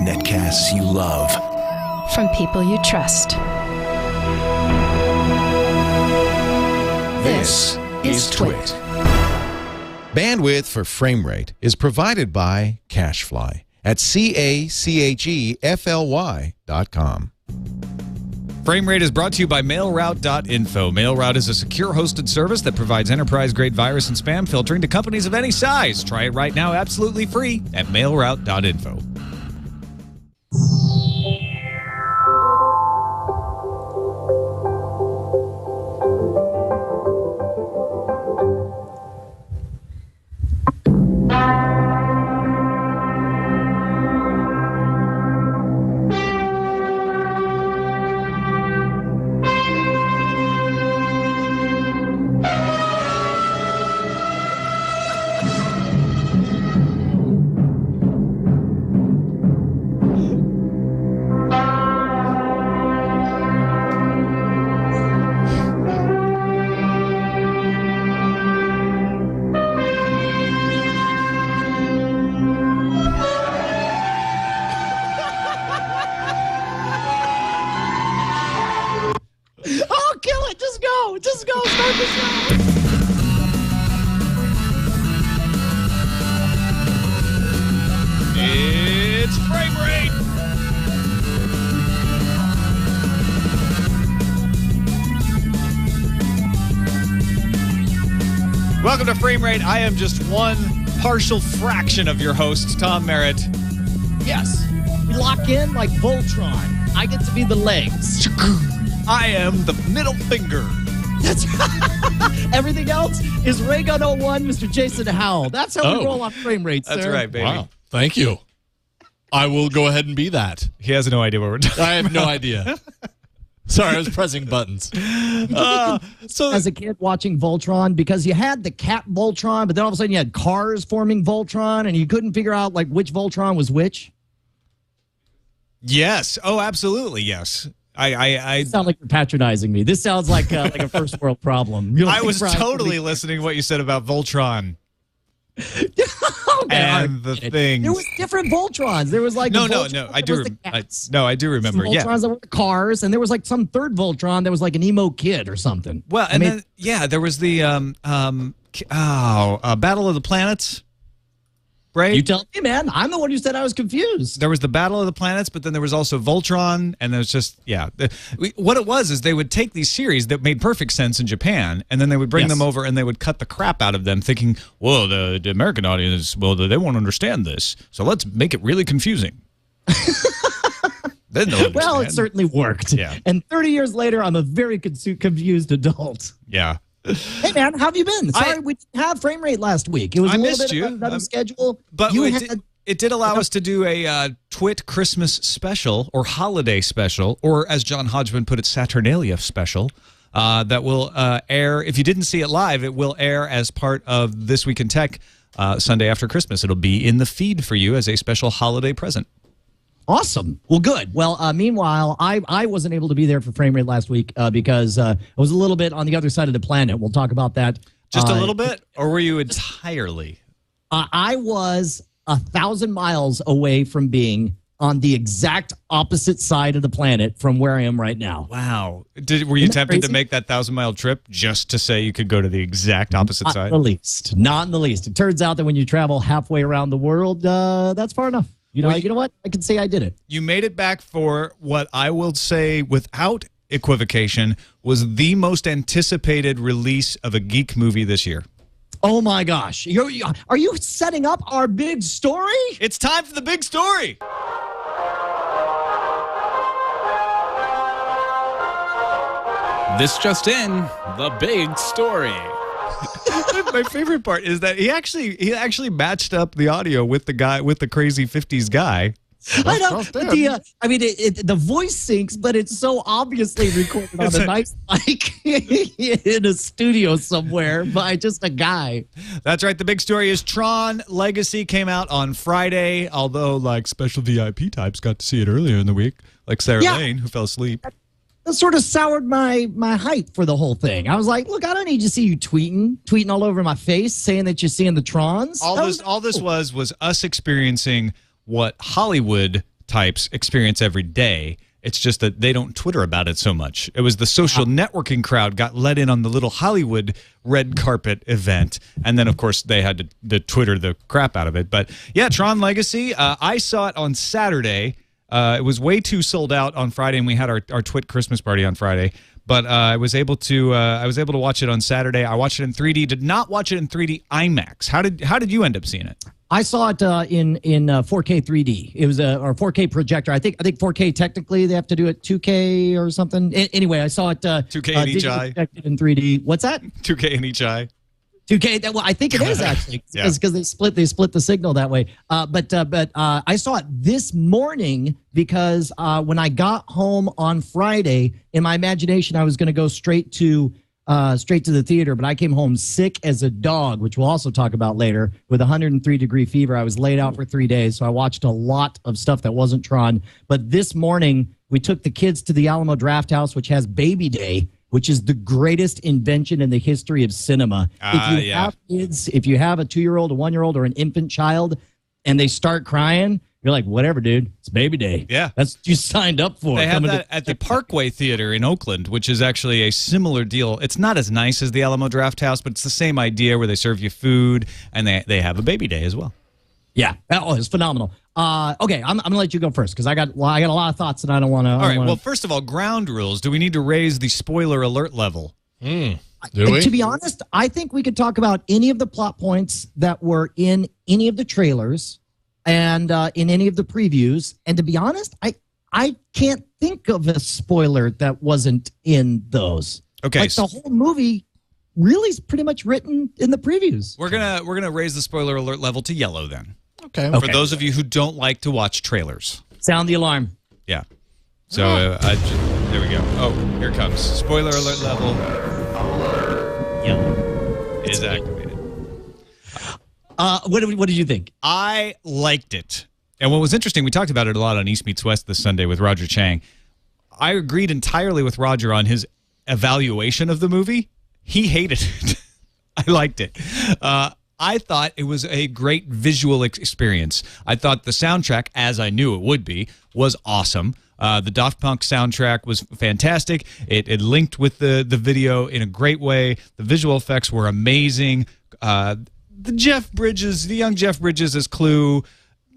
Netcasts you love. From people you trust. This is Twit. Bandwidth for frame rate is provided by CacheFly at CacheFly.com. Framerate is brought to you by MailRoute.info. MailRoute is a secure hosted service that provides enterprise-grade virus and spam filtering to companies of any size. Try it right now absolutely free at MailRoute.info. Just go. Start the show. It's Frame Rate. Welcome to Frame Rate. I am just one partial fraction of your host, Tom Merritt. Yes. We lock in like Voltron. I get to be the legs. I am the middle finger. That's everything else is Raygun 01, Mr. Jason Howell. That's how we roll on Frame Rate, sir. That's right, baby. Wow. Thank you. I will go ahead and be that. He has no idea what we're talking I have no idea. Sorry, I was pressing buttons. So as a kid watching Voltron, because you had the cat Voltron, but then all of a sudden you had cars forming Voltron, and you couldn't figure out like which Voltron was which. Yes. Oh, absolutely. Yes. I sound like you're patronizing me. This sounds like a first world problem. I was totally listening to what you said about Voltron. And the things. There was different Voltrons. There was like no. I do remember. Some Voltrons that were the cars, and there was like some third Voltron that was like an emo kid or something. Well, and then there was the Battle of the Planets. Right? You tell me, man. I'm the one who said I was confused. There was the Battle of the Planets, but then there was also Voltron, and there was just, what it was is they would take these series that made perfect sense in Japan, and then they would bring them over and they would cut the crap out of them, thinking, well, the American audience, they won't understand this, so let's make it really confusing. Then they'll understand. Well, it certainly worked. Yeah. And 30 years later, I'm a very confused adult. Yeah. Hey, man, how have you been? Sorry, we didn't have Frame Rate last week. It was a little bit of a schedule. But it did allow us to do a Twit Christmas special or holiday special, or as John Hodgman put it, Saturnalia special, that will air. If you didn't see it live, it will air as part of This Week in Tech Sunday after Christmas. It'll be in the feed for you as a special holiday present. Awesome. Well, good. Well, meanwhile, I wasn't able to be there for Frame Rate last week because I was a little bit on the other side of the planet. We'll talk about that. Just a little bit? Or were you entirely? I was 1,000 miles away from being on the exact opposite side of the planet from where I am right now. Wow. Were you tempted to make that 1,000-mile trip just to say you could go to the exact opposite side? Not in the least. Not in the least. It turns out that when you travel halfway around the world, that's far enough. You know what? I can say I did it. You made it back for what I will say without equivocation was the most anticipated release of a geek movie this year. Oh, my gosh. Are you setting up our big story? It's time for the big story. This just in, the big story. My favorite part is that he actually matched up the audio with the guy with the crazy 50s guy. I know. The voice syncs, but it's so obviously recorded on a nice mic in a studio somewhere by just a guy. That's right. The big story is Tron Legacy came out on Friday, although like special VIP types got to see it earlier in the week, like Sarah Lane, who fell asleep. sort of soured my hype for the whole thing. I was like, look, I don't need to see you tweeting all over my face, saying that you're seeing the Trons. All this was us experiencing what Hollywood types experience every day. It's just that they don't Twitter about it so much. It was the social networking crowd got let in on the little Hollywood red carpet event. And then, of course, they had to Twitter the crap out of it. But, yeah, Tron Legacy, I saw it on Saturday. It was way too sold out on Friday, and we had our Twit Christmas party on Friday. But I was able to watch it on Saturday. I watched it in 3D. Did not watch it in 3D IMAX. How did you end up seeing it? I saw it in 4K 3D. It was a 4K projector. I think 4K technically they have to do it 2K or something. Anyway, I saw it 2K in each eye. Projected in 3D. What's that? 2K in each eye. 2K. Well, I think it is actually because they split the signal that way. But I saw it this morning because when I got home on Friday, in my imagination, I was going to go straight to the theater, but I came home sick as a dog, which we'll also talk about later, with 103-degree fever. I was laid out for 3 days, so I watched a lot of stuff that wasn't Tron. But this morning, we took the kids to the Alamo Drafthouse, which has Baby Day, which is the greatest invention in the history of cinema. If you have kids, if you have a 2-year-old, a 1-year-old, or an infant child, and they start crying, you're like, whatever, dude. It's Baby Day. Yeah. That's what you signed up for. They have that at the Parkway Theater in Oakland, which is actually a similar deal. It's not as nice as the Alamo Drafthouse, but it's the same idea where they serve you food, and they have a Baby Day as well. Yeah. Oh, it's phenomenal. Okay, I'm going to let you go first because I got a lot of thoughts and I don't want to. All right. Well, first of all, ground rules. Do we need to raise the spoiler alert level? Do we? To be honest, I think we could talk about any of the plot points that were in any of the trailers and in any of the previews. And to be honest, I can't think of a spoiler that wasn't in those. Okay. Like the whole movie really is pretty much written in the previews. We're gonna raise the spoiler alert level to yellow then. Okay. For those of you who don't like to watch trailers. Sound the alarm. Yeah. So there we go. Oh, here it comes. Spoiler alert level Yellow. is activated. What did you think? I liked it. And what was interesting, we talked about it a lot on East Meets West this Sunday with Roger Chang. I agreed entirely with Roger on his evaluation of the movie. He hated it. I liked it. I thought it was a great visual experience. I thought the soundtrack, as I knew it would be, was awesome. The Daft Punk soundtrack was fantastic. It linked with the video in a great way. The visual effects were amazing. The young Jeff Bridges as Clue,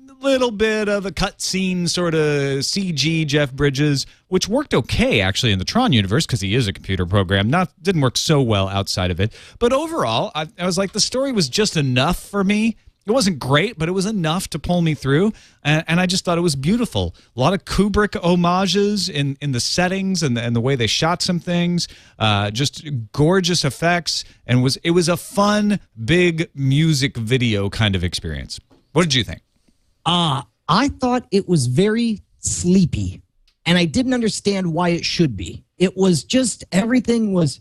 a little bit of a cutscene sort of CG Jeff Bridges, which worked okay actually in the Tron universe because he is a computer program. Didn't work so well outside of it. But overall, I was like, the story was just enough for me. It wasn't great, but it was enough to pull me through, and I just thought it was beautiful. A lot of Kubrick homages in the settings and the way they shot some things, just gorgeous effects, and it was a fun, big music video kind of experience. What did you think? I thought it was very sleepy, and I didn't understand why it should be. It was just everything was.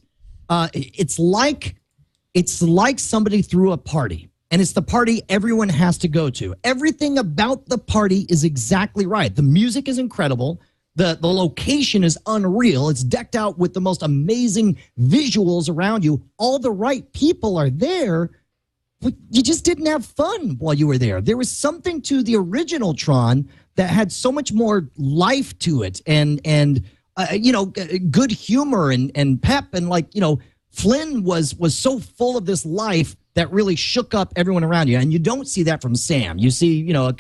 It's like somebody threw a party. And it's the party everyone has to go to. Everything about the party is exactly right. The music is incredible. The location is unreal. It's decked out with the most amazing visuals around you. All the right people are there, but you just didn't have fun while you were there. There was something to the original Tron that had so much more life to it and good humor and pep. And Flynn was so full of this life that really shook up everyone around you. And you don't see that from Sam. You see, a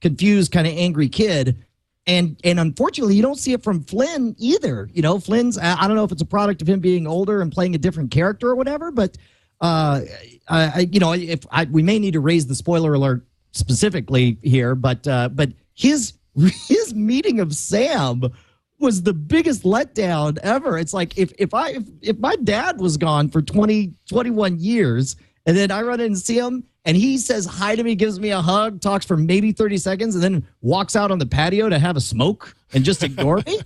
confused, kind of angry kid. And unfortunately, you don't see it from Flynn either. Flynn's, I don't know if it's a product of him being older and playing a different character or whatever, but, we may need to raise the spoiler alert specifically here, but his meeting of Sam was the biggest letdown ever. It's like if my dad was gone for 21 years, and then I run in and see him, and he says hi to me, gives me a hug, talks for maybe 30 seconds, and then walks out on the patio to have a smoke and just ignore me.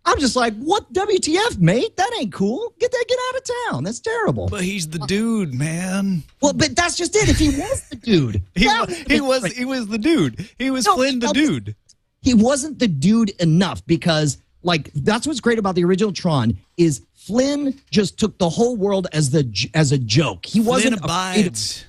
I'm just like, what WTF, mate? That ain't cool. Get out of town. That's terrible. But he's the dude, man. Well, but that's just it. If he was the dude. he was the dude. He was Flynn the dude. He wasn't the dude enough because Like, that's what's great about the original Tron is Flynn just took the whole world as a joke. He wasn't afraid of,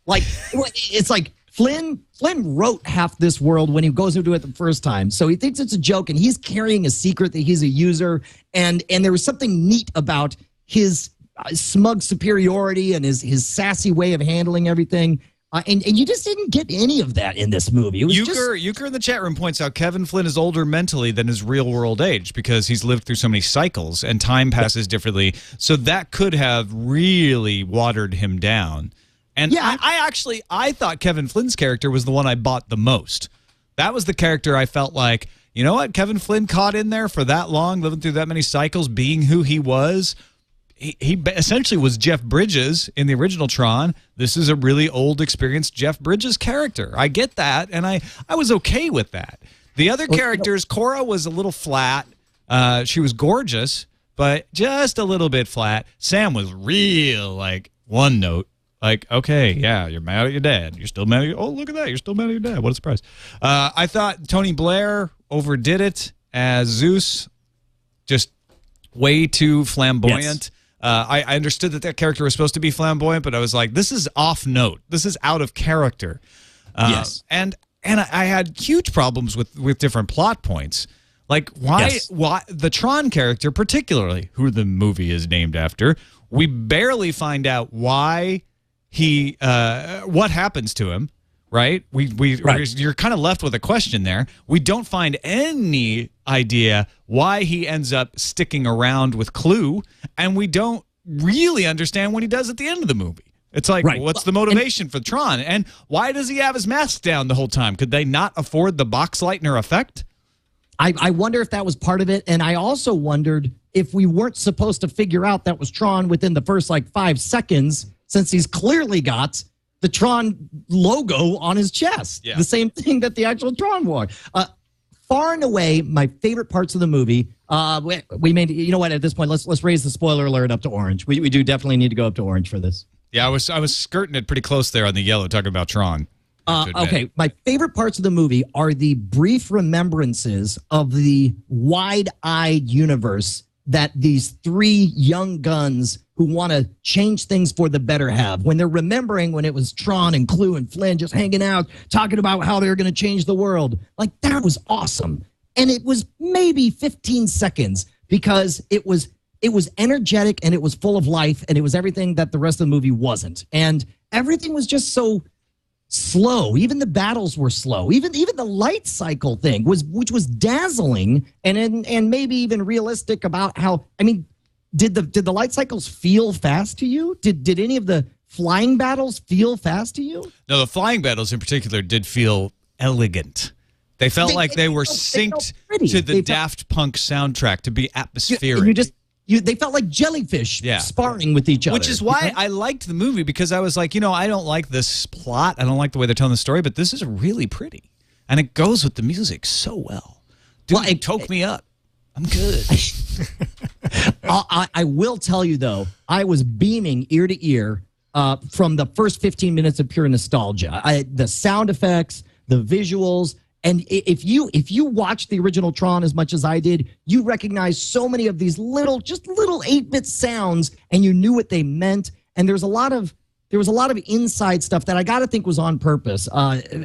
like, it's like Flynn wrote half this world when he goes into it the first time. So he thinks it's a joke, and he's carrying a secret that he's a user. And there was something neat about his smug superiority and his sassy way of handling everything. And you just didn't get any of that in this movie. It was Euchre in the chat room points out Kevin Flynn is older mentally than his real-world age because he's lived through so many cycles and time passes differently. So that could have really watered him down. And yeah, I thought Kevin Flynn's character was the one I bought the most. That was the character I felt like, you know what, Kevin Flynn caught in there for that long, living through that many cycles, being who he was. He essentially was Jeff Bridges in the original Tron. This is a really old, experienced Jeff Bridges character. I get that, and I was okay with that. The other characters, Cora was a little flat. She was gorgeous, but just a little bit flat. Sam was real, like, one note. Like, okay, yeah, you're mad at your dad. You're still mad at your... Oh, look at that. You're still mad at your dad. What a surprise. I thought Tony Blair overdid it as Zeus. Just way too flamboyant. Yes. I understood that character was supposed to be flamboyant, but I was like, this is off note. This is out of character. Yes. And I had huge problems with different plot points. Like, why the Tron character, particularly, who the movie is named after, we barely find out why he, what happens to him, right? You're kind of left with a question there. We don't find any idea why he ends up sticking around with Clue, and we don't really understand what he does at the end of the movie. It's like, what's the motivation for Tron? And why does he have his mask down the whole time? Could they not afford the Boxleitner effect? I wonder if that was part of it, and I also wondered if we weren't supposed to figure out that was Tron within the first, like, 5 seconds, since he's clearly got the Tron logo on his chest. Yeah. The same thing that the actual Tron wore. Far and away, my favorite parts of the movie. We made, you know what? At this point, let's raise the spoiler alert up to orange. We do definitely need to go up to orange for this. Yeah, I was skirting it pretty close there on the yellow, talking about Tron. Okay, my favorite parts of the movie are the brief remembrances of the wide-eyed universe that these 3 young guns who want to change things for the better have. When they're remembering when it was Tron and Clue and Flynn just hanging out, talking about how they're going to change the world. Like, that was awesome. And it was maybe 15 seconds because it was energetic and it was full of life and it was everything that the rest of the movie wasn't. And everything was just so slow. Even the battles were slow. Even the light cycle thing which was dazzling and maybe even realistic about how, I mean, did the light cycles feel fast to you? Did any of the flying battles feel fast to you? No, the flying battles in particular did feel elegant. They felt like they were synced to the Daft Punk soundtrack to be atmospheric. They felt like jellyfish sparring with each other. Which is why I liked the movie, because I was like, I don't like this plot. I don't like the way they're telling the story, but this is really pretty. And it goes with the music so well. Dude, it toke me up. I'm good. I will tell you, though, I was beaming ear to ear from the first 15 minutes of pure nostalgia. The sound effects, the visuals. And if you watch the original Tron as much as I did, you recognize so many of these little 8-bit sounds, and you knew what they meant. And there was a lot of inside stuff that I got to think was on purpose.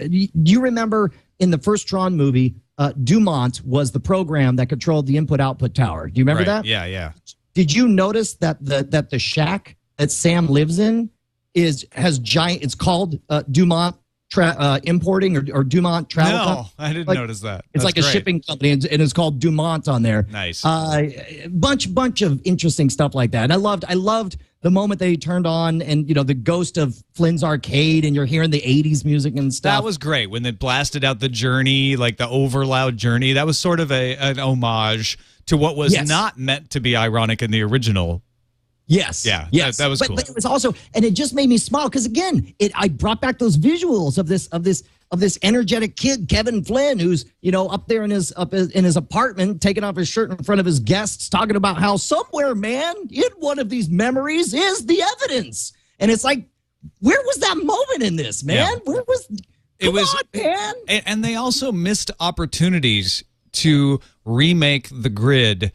You remember in the first Tron movie, Dumont was the program that controlled the input-output tower. Do you remember that? Yeah. Did you notice that the shack that Sam lives in has giant? It's called Dumont Importing or Dumont Travel. No, I didn't notice that. It's like a shipping company, and it's called Dumont on there. Nice. Bunch of interesting stuff like that. And I loved the moment they turned on and the ghost of Flynn's arcade, and you're hearing the 80s music and stuff. That was great when they blasted out the Journey, like the overloud Journey. That was sort of an homage to what was not meant to be ironic in the original. Yes. Yeah. Yes. That was cool. But it was also, and it just made me smile because again, I brought back those visuals of this energetic kid, Kevin Flynn, who's up there in his apartment, taking off his shirt in front of his guests, talking about how somewhere, man, in one of these memories is the evidence. And it's like, where was that moment in this, man? Yeah. Where was? Come on, man. And they also missed opportunities to remake the grid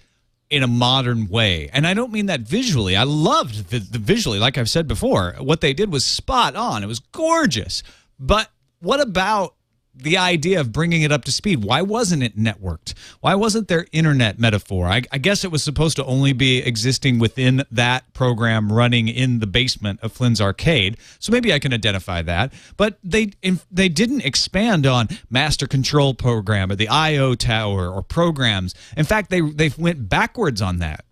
in a modern way. And I don't mean that visually. I loved the visually, like I've said before. What they did was spot on. It was gorgeous. But what about the idea of bringing it up to speed? Why wasn't it networked? Why wasn't there internet metaphor? I guess it was supposed to only be existing within that program running in the basement of Flynn's arcade. So maybe I can identify that. But they didn't expand on master control program or the I/O tower or programs. In fact, they went backwards on that.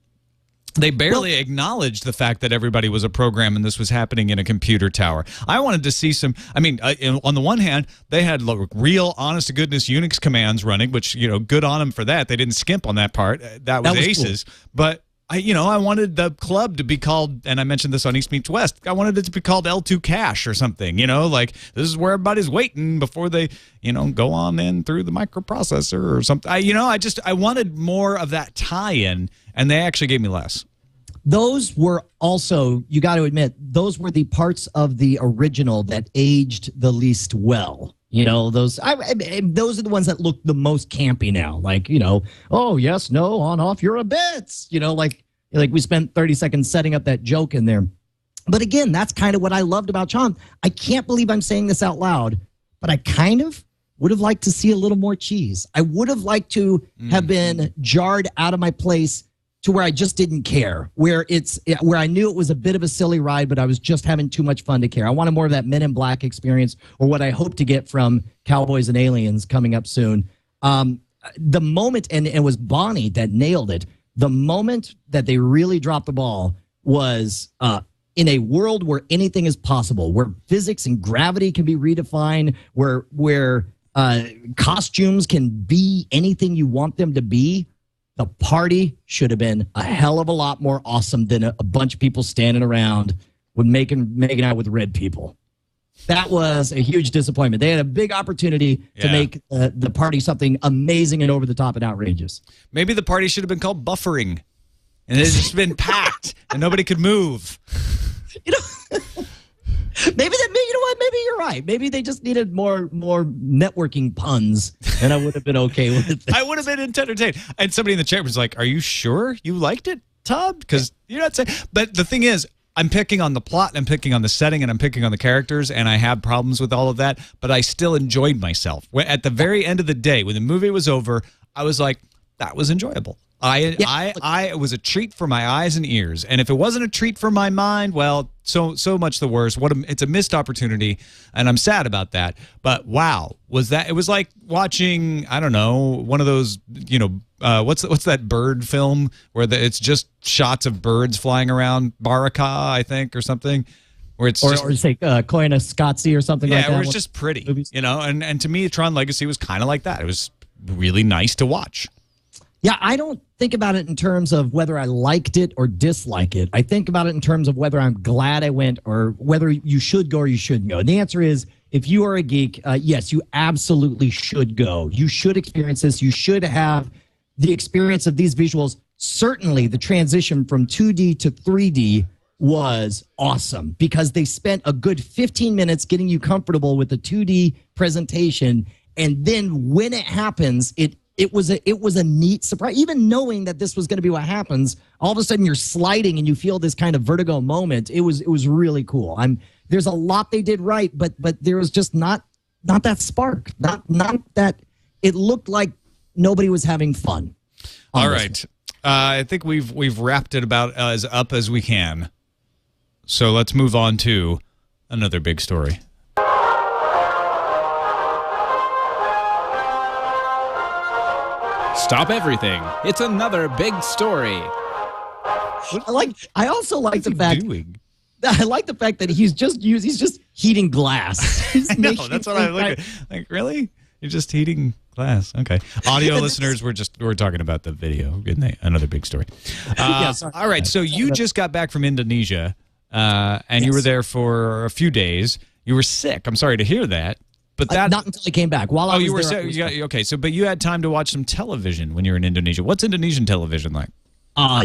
They barely acknowledged the fact that everybody was a program and this was happening in a computer tower. I wanted to see some, I mean, on the one hand, they had real honest-to-goodness Unix commands running, which, you know, good on them for that. They didn't skimp on that part. That was aces. Cool. But, I wanted the club to be called, and I mentioned this on East Meets West, I wanted it to be called L2 Cache or something, like this is where everybody's waiting before they, go on in through the microprocessor or something. I wanted more of that tie-in, and they actually gave me less. Those were also, you got to admit, those were the parts of the original that aged the least well. Those are the ones that look the most campy now. Like, oh, yes, no, on, off, you're a bits. Like we spent 30 seconds setting up that joke in there. But again, that's kind of what I loved about Tron. I can't believe I'm saying this out loud, but I kind of would have liked to see a little more cheese. I would have liked to have been jarred out of my place to where I just didn't care, where I knew it was a bit of a silly ride, but I was just having too much fun to care. I wanted more of that Men in Black experience, or what I hope to get from Cowboys and Aliens coming up soon. The moment, and it was Bonnie that nailed it, the moment that they really dropped the ball was in a world where anything is possible, where physics and gravity can be redefined, where costumes can be anything you want them to be. The party should have been a hell of a lot more awesome than a bunch of people standing around with making out with red people. That was a huge disappointment. They had a big opportunity to make the party something amazing and over the top and outrageous. Maybe the party should have been called buffering, and it's just been packed and nobody could move. Maybe maybe you're right. Maybe they just needed more networking puns, and I would have been okay with it. I would have been entertained. And somebody in the chat was like, "Are you sure you liked it, Todd? Because you're not saying." But the thing is, I'm picking on the plot, and I'm picking on the setting, and I'm picking on the characters, and I have problems with all of that. But I still enjoyed myself. At the very end of the day, when the movie was over, I was like, "That was enjoyable." It was a treat for my eyes and ears, and if it wasn't a treat for my mind, well, so much the worse. It's a missed opportunity, and I'm sad about that. But wow, it was like watching, I don't know, one of those, what's that bird film where it's just shots of birds flying around, Baraka, I think, or something, where it's or say Koina Scotzi or something like that. Yeah, where it's just pretty, and to me, Tron Legacy was kind of like that. It was really nice to watch. Yeah, I don't think about it in terms of whether I liked it or dislike it. I think about it in terms of whether I'm glad I went or whether you should go or you shouldn't go. And the answer is, if you are a geek, yes, you absolutely should go. You should experience this. You should have the experience of these visuals. Certainly, the transition from 2D to 3D was awesome because they spent a good 15 minutes getting you comfortable with the 2D presentation. And then when it happens, it was a neat surprise. Even knowing that this was going to be what happens, all of a sudden you're sliding and you feel this kind of vertigo moment. It was really cool. There's a lot they did right, but there was just not that spark. Not that it looked like nobody was having fun. All right. I think we've wrapped it about as up as we can. So let's move on to another big story. Stop everything. It's another big story. I also like the fact. I like the fact that he's just heating glass. No, that's what I look at. Like, really? You're just heating glass? Okay. Audio listeners, we're talking about the video. Another big story. All right. So you just got back from Indonesia, and you were there for a few days. You were sick. I'm sorry to hear that. But not until I came back. While I was there, okay. So, but you had time to watch some television when you were in Indonesia. What's Indonesian television like?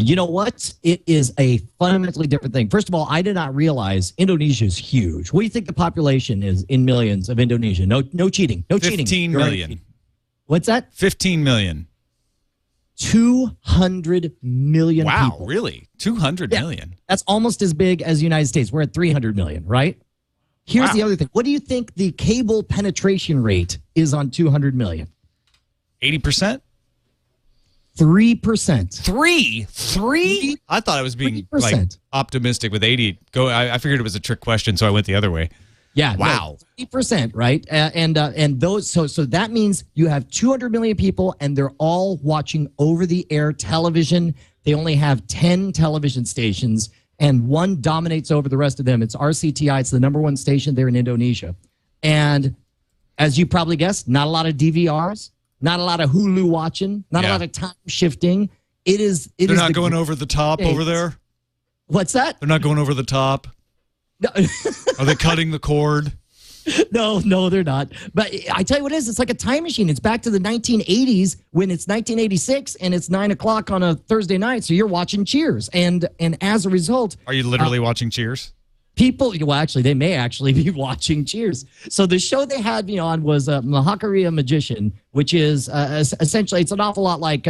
You know what? It is a fundamentally different thing. First of all, I did not realize Indonesia is huge. What do you think the population is in millions of Indonesia? No cheating. No cheating. 15 million. What's that? 15 million. 200 million Wow, people. really? 200 million? That's almost as big as the United States. We're at 300 million, right? Here's the other thing. What do you think the cable penetration rate is on 200 million? 80%? 3%. Three? I thought I was being 3%. optimistic with 80. I figured it was a trick question, so I went the other way. Yeah. Wow. 3%, right? And those so that means you have 200 million people, and they're all watching over-the-air television. They only have 10 television stations, and one dominates over the rest of them. It's RCTI. It's the number one station there in Indonesia. And as you probably guessed, not a lot of DVRs, not a lot of Hulu watching, not a lot of time shifting. They're not going over the top over there? What's that? They're not going over the top? No. Are they cutting the cord? No, they're not. But I tell you what it is. It's like a time machine. It's back to the 1980s when it's 1986 and it's 9 o'clock on a Thursday night. So you're watching Cheers. And as a result. Are you literally watching Cheers? People, well, actually, they may actually be watching Cheers. So the show they had me on was Mahakaria Magician, which is essentially, it's an awful lot like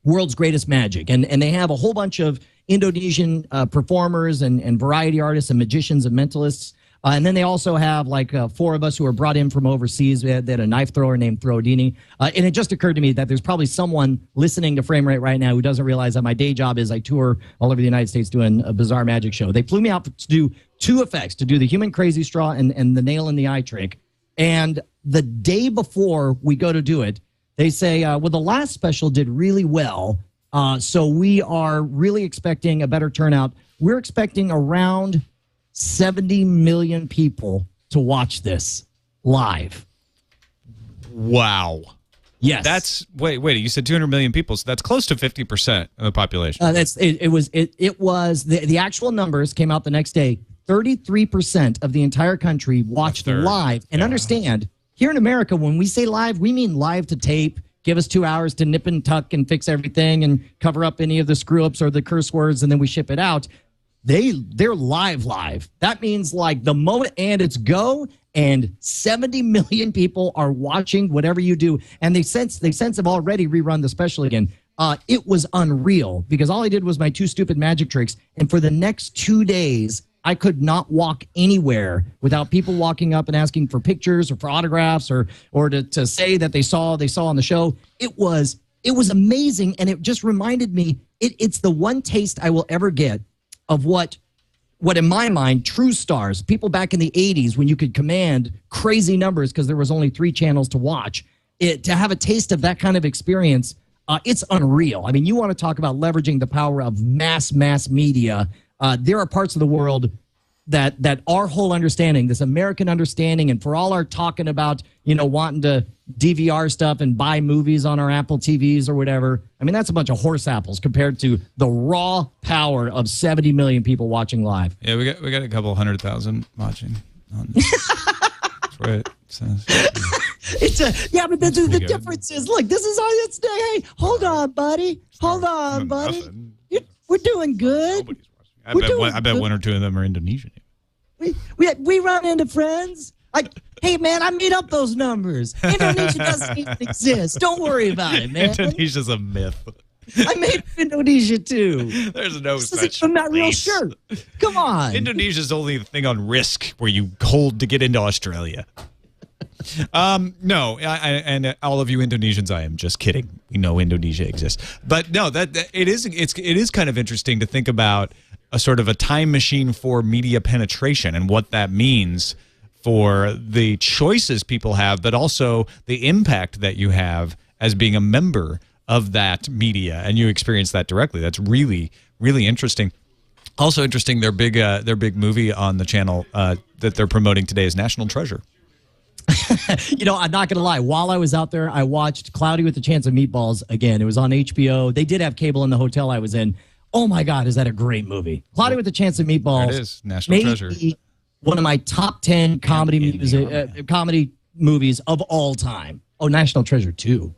World's Greatest Magic. And they have a whole bunch of Indonesian performers and variety artists and magicians and mentalists. And then they also have like 4 of us who are brought in from overseas. They had a knife thrower named Throwadini. And it just occurred to me that there's probably someone listening to Frame Rate right now who doesn't realize that my day job is I tour all over the United States doing a bizarre magic show. They flew me out to do 2 effects, to do the human crazy straw and the nail in the eye trick. And the day before we go to do it, they say, well, the last special did really well. So we are really expecting a better turnout. We're expecting around 70 million people to watch this live. Wow. Yes. That's wait, you said 200 million people, so that's close to 50% of the population. It was the actual numbers came out the next day. 33% of the entire country watched live. And understand, here in America, when we say live, we mean live to tape. Give us 2 hours to nip and tuck and fix everything and cover up any of the screw ups or the curse words, and then we ship it out. They're live. That means like the moment and it's go, and 70 million people are watching whatever you do. And they since have already rerun the special again. It was unreal because all I did was my 2 stupid magic tricks. And for the next 2 days, I could not walk anywhere without people walking up and asking for pictures or for autographs or to say that they saw on the show. It was amazing. And it just reminded me, it's the one taste I will ever get of what in my mind, true stars, people back in the 80s when you could command crazy numbers because there was only 3 channels to watch, to have a taste of that kind of experience, it's unreal. I mean, you want to talk about leveraging the power of mass media. There are parts of the world that our whole understanding, this American understanding, and for all our talking about, wanting to DVR stuff and buy movies on our Apple TVs or whatever, I mean, that's a bunch of horse apples compared to the raw power of 70 million people watching live. Yeah, we got a couple 100,000 watching. That's right. It says. But the difference is, look, this is all it's. Hey, hold on, buddy. Hold on, buddy. We're doing good. Nobody's watching. I bet 1 or 2 of them are Indonesian. We run into friends. Like, hey, man, I made up those numbers. Indonesia doesn't even exist. Don't worry about it, man. Indonesia's a myth. I made Indonesia, too. There's no this such I'm not real place. sure. Come on. Indonesia's only the thing on risk where you hold to get into Australia. No, and all of you Indonesians, I am just kidding. We know Indonesia exists, but no, it is kind of interesting to think about a sort of a time machine for media penetration and what that means for the choices people have, but also the impact that you have as being a member of that media, and you experience that directly. That's really, really interesting. Also interesting, their big movie on the channel that they're promoting today is National Treasure. I'm not going to lie. While I was out there, I watched Cloudy with a Chance of Meatballs again. It was on HBO. They did have cable in the hotel I was in. Oh, my God, is that a great movie. Cloudy with a Chance of Meatballs. There it is, National Treasure. One of my top 10 comedy movies of all time. Oh, National Treasure 2.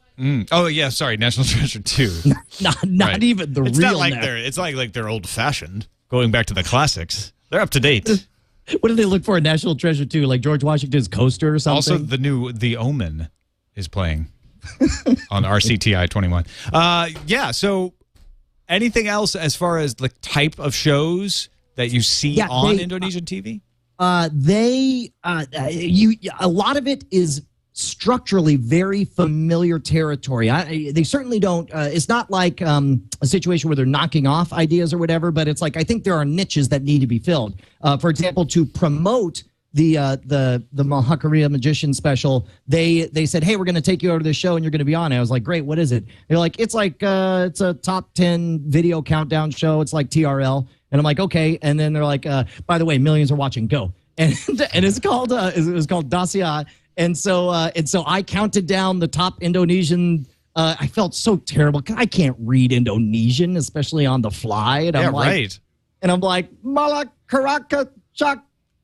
Oh, yeah, sorry, National Treasure 2. not right. even the it's real not like It's like they're old-fashioned, going back to the classics. They're up to date. What do they look for in National Treasure 2? Like George Washington's coaster or something? Also, the Omen is playing on RCTI 21. Yeah. So, anything else as far as the type of shows that you see on Indonesian TV? A lot of it is structurally very familiar territory. They certainly don't. It's not like a situation where they're knocking off ideas or whatever, but it's like I think there are niches that need to be filled. For example, to promote the Mahakaria Magician special, they said, "Hey, we're going to take you over to the show and you're going to be on it." I was like, "Great, what is it?" They're like, "It's it's a top 10 video countdown show. It's like TRL." And I'm like, "Okay." And then they're like, "By the way, millions are watching. Go." And it's called it was called Dasia. And so I counted down the top Indonesian. I felt so terrible. I can't read Indonesian, especially on the fly. And I'm right. And I'm like, Malakaraka Chak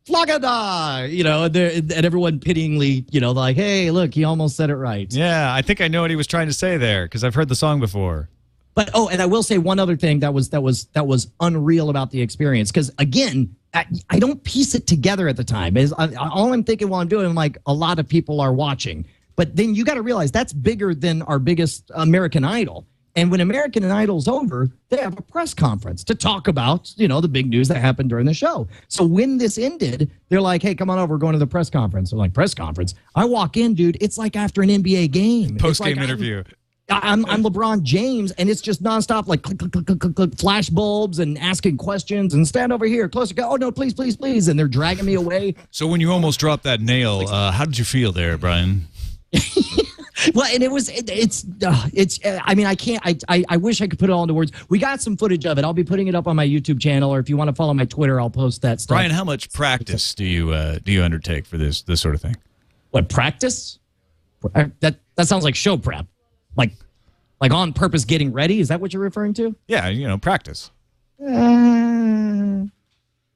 Flagada, and everyone pityingly, like, hey, look, he almost said it right. Yeah, I think I know what he was trying to say there because I've heard the song before. But and I will say one other thing that was unreal about the experience because again, I don't piece it together at the time. All I'm thinking while I'm doing, I'm like, a lot of people are watching. But then you got to realize that's bigger than our biggest American Idol. And when American Idol's over, they have a press conference to talk about, the big news that happened during the show. So when this ended, they're like, hey, come on over, we're going to the press conference. I'm like, press conference? I walk in, dude, it's like after an NBA game. Post-game interview. I'm LeBron James, and it's just nonstop, like click, click, click, click, click, click, flash bulbs and asking questions and stand over here, closer. Go, oh no, please, please, please, and they're dragging me away. So when you almost dropped that nail, how did you feel there, Brian? Well, and it's. I mean, I can't. I wish I could put it all into words. We got some footage of it. I'll be putting it up on my YouTube channel, or if you want to follow my Twitter, I'll post that stuff. Brian, how much practice do you undertake for this sort of thing? What, practice? That sounds like show prep. Like on purpose getting ready? Is that what you're referring to? Yeah, practice.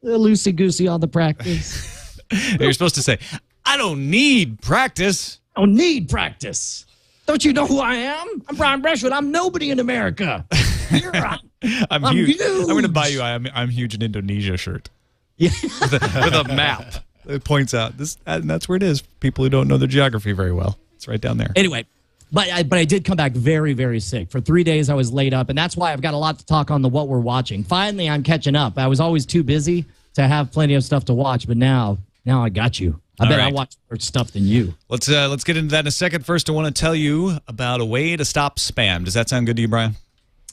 Loosey-goosey on the practice. You're supposed to say, I don't need practice. I don't need practice. Don't you know who I am? I'm Brian Breshwood. I'm nobody in America. I'm huge. I'm going to buy you I'm huge in Indonesia shirt. Yeah. with a map. It points out this, and that's where it is. People who don't know their geography very well. It's right down there. Anyway. But I did come back very, very sick. For 3 days, I was laid up, and that's why I've got a lot to talk on the what we're watching. Finally, I'm catching up. I was always too busy to have plenty of stuff to watch, but now I got you. I bet I watch more stuff than you. Let's get into that in a second. First, I want to tell you about a way to stop spam. Does that sound good to you, Brian?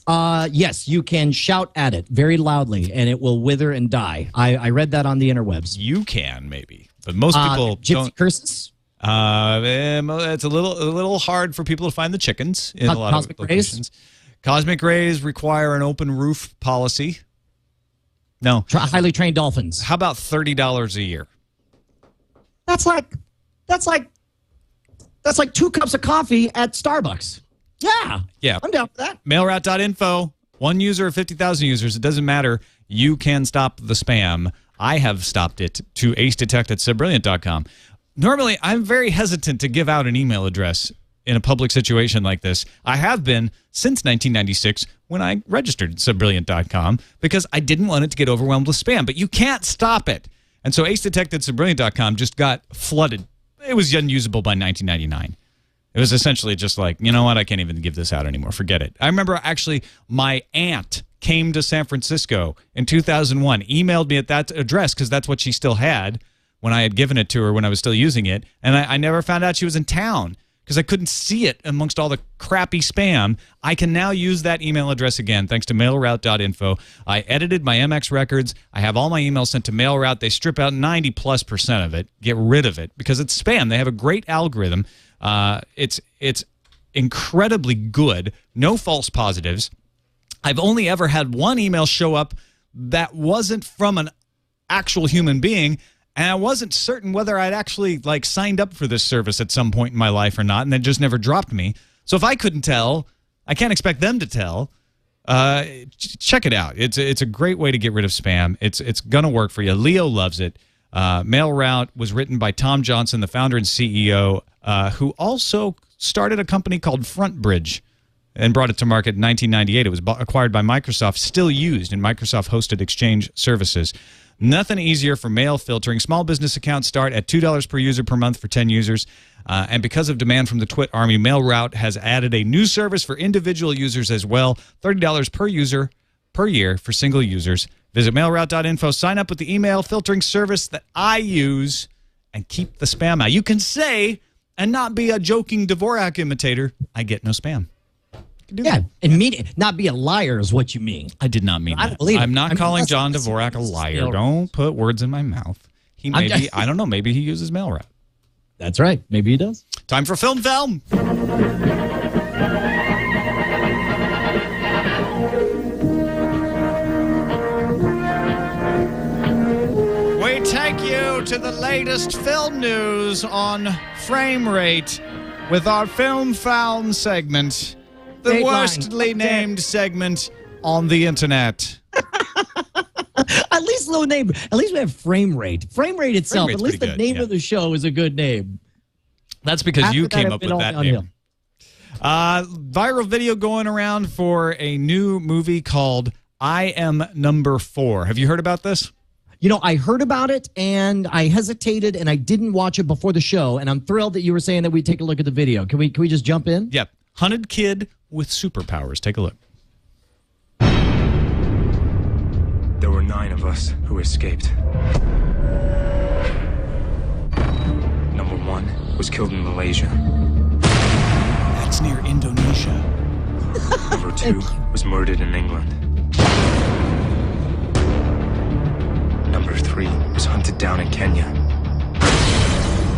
Yes, you can shout at it very loudly, and it will wither and die. I read that on the interwebs. You can, maybe, but most people don't. Curses? It's a little hard for people to find the chickens in a lot of locations. Cosmic rays require an open roof policy. No. Highly trained dolphins. How about $30 a year? That's like 2 cups of coffee at Starbucks. Yeah. I'm down for that. Mailroute.info. 1 user or 50,000 users. It doesn't matter. You can stop the spam. I have stopped it to acedetect@subbrilliant.com. Normally, I'm very hesitant to give out an email address in a public situation like this. I have been since 1996 when I registered at subbrilliant.com because I didn't want it to get overwhelmed with spam. But you can't stop it. And so acedetect@subbrilliant.com just got flooded. It was unusable by 1999. It was essentially just like, you know what, I can't even give this out anymore. Forget it. I remember actually my aunt came to San Francisco in 2001, emailed me at that address because that's what she still had when I had given it to her when I was still using it. And I never found out she was in town because I couldn't see it amongst all the crappy spam. I can now use that email address again thanks to mailroute.info. I edited my MX records. I have all my emails sent to MailRoute. They strip out 90+% of it, get rid of it because it's spam. They have a great algorithm. It's incredibly good. No false positives. I've only ever had one email show up that wasn't from an actual human being, and I wasn't certain whether I'd actually signed up for this service at some point in my life or not, and it just never dropped me. So if I couldn't tell, I can't expect them to tell. Check it out. It's a great way to get rid of spam. It's gonna work for you. Leo loves it. MailRoute was written by Tom Johnson, the founder and CEO, who also started a company called FrontBridge and brought it to market in 1998. It was acquired by Microsoft, still used in Microsoft-hosted Exchange services. Nothing easier for mail filtering. Small business accounts start at $2 per user per month for 10 users. And because of demand from the Twit Army, MailRoute has added a new service for individual users as well. $30 per user per year for single users. Visit mailroute.info. Sign up with the email filtering service that I use and keep the spam out. You can say, and not be a joking Dvorak imitator, I get no spam. Yeah, and not be a liar is what you mean. I did not mean I that. don't believe it. I'm not I mean, calling listen, John listen, Dvorak a this is liar. still- Don't put words in my mouth. He may be, I don't know, maybe he uses MailRoute. That's right. Maybe he does. Time for Film. We take you to the latest film news on Frame Rate with our Film Found segment, the worstly named segment on the internet. At least no name. At least we have Frame Rate. Frame Rate itself. At least the name of the show is a good name. That's because After you that, came I've up been with all that name. Viral video going around for a new movie called I Am Number 4. Have you heard about this? You know, I heard about it and I hesitated and I didn't watch it before the show. And I'm thrilled that you were saying that we'd take a look at the video. Can we just jump in? Yep. Hunted kid with superpowers. Take a look. There were 9 of us who escaped. Number 1 was killed in Malaysia. That's near Indonesia. Number 2 was murdered in England. Number 3 was hunted down in Kenya.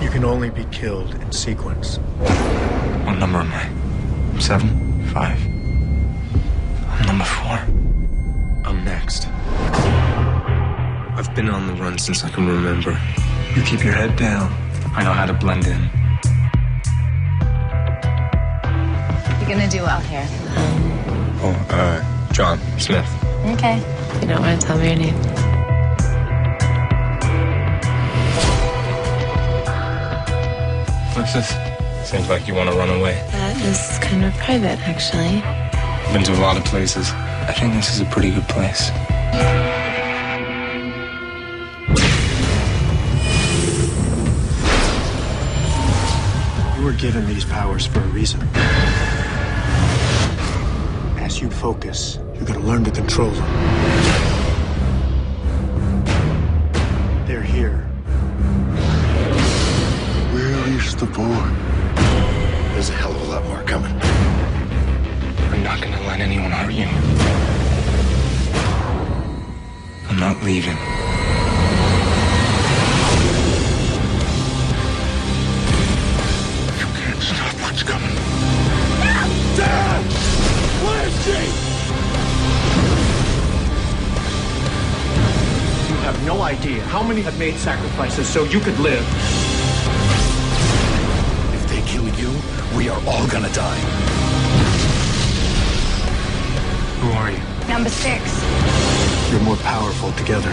You can only be killed in sequence. What number am I? 7? 5? I'm number 4. I'm next. I've been on the run since I can remember. You keep your head down. I know how to blend in. You're gonna do well here. John Smith. Okay. You don't want to tell me your name. What's this? Seems like you want to run away. That is kind of private, actually. I've been to a lot of places. I think this is a pretty good place. You were given these powers for a reason. As you focus, you're gonna learn to control them. They're here. Where is the boy? There's a hell of a lot more coming. I'm not gonna let anyone hurt you. I'm not leaving. You can't stop what's coming. Dad! Where is she? You have no idea how many have made sacrifices so you could live. If they kill you, we are all gonna die. Who are you? Number 6. You're more powerful together.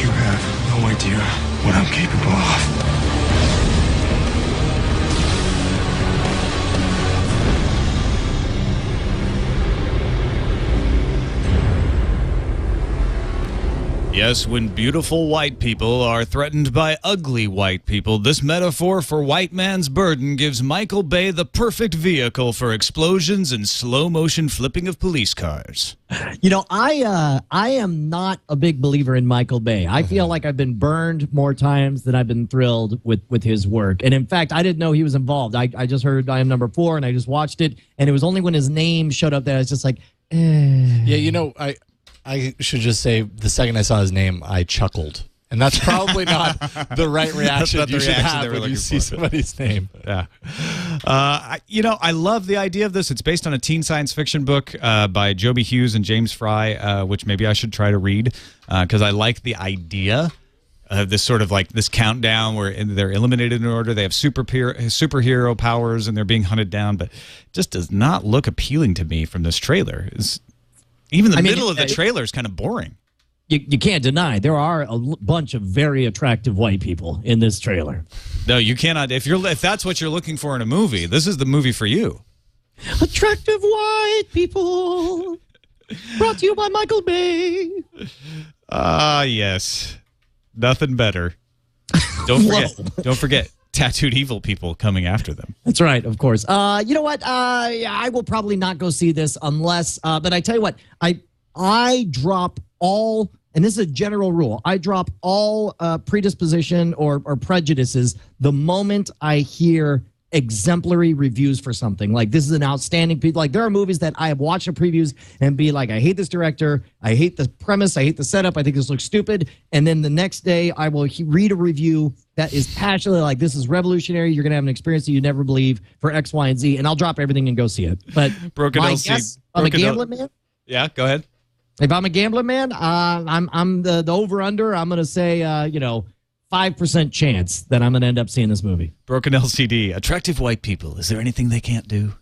You have no idea what I'm capable of. Yes, when beautiful white people are threatened by ugly white people, this metaphor for white man's burden gives Michael Bay the perfect vehicle for explosions and slow-motion flipping of police cars. You know, I am not a big believer in Michael Bay. I feel like I've been burned more times than I've been thrilled with his work. And in fact, I didn't know he was involved. I just heard I Am Number 4 and I just watched it. And it was only when his name showed up that I was just like, Yeah, you know, I should just say the second I saw his name, I chuckled. And that's probably not the right reaction not the you should reaction have they were when you looking see for. somebody's name. Yeah. You know, I love the idea of this. It's based on a teen science fiction book by Joby Hughes and James Fry, which maybe I should try to read because I like the idea of this sort of like this countdown where they're eliminated in order. They have superhero powers and they're being hunted down, but it just does not look appealing to me from this trailer. Even the middle of the trailer is kind of boring. You can't deny there are a bunch of very attractive white people in this trailer. No, you cannot. If that's what you're looking for in a movie, this is the movie for you. Attractive white people. Brought to you by Michael Bay. Yes. Nothing better. Don't forget tattooed evil people coming after them. That's right, of course. You know what? I will probably not go see this unless. But I tell you what, I drop all, and this is a general rule. I drop all predisposition or prejudices the moment I hear exemplary reviews for something. Like, this is an outstanding piece. Like, there are movies that I have watched the previews and be like, I hate this director, I hate the premise, I hate the setup, I think this looks stupid. And then the next day I will read a review that is passionately like, this is revolutionary, you're gonna have an experience that you never believe for X, Y, and Z, and I'll drop everything and go see it. But my guess, I'm a gambling man. Yeah, go ahead. If I'm a gambling man, I'm the over-under. I'm gonna say 5% chance that I'm going to end up seeing this movie. Broken LCD. Attractive white people. Is there anything they can't do?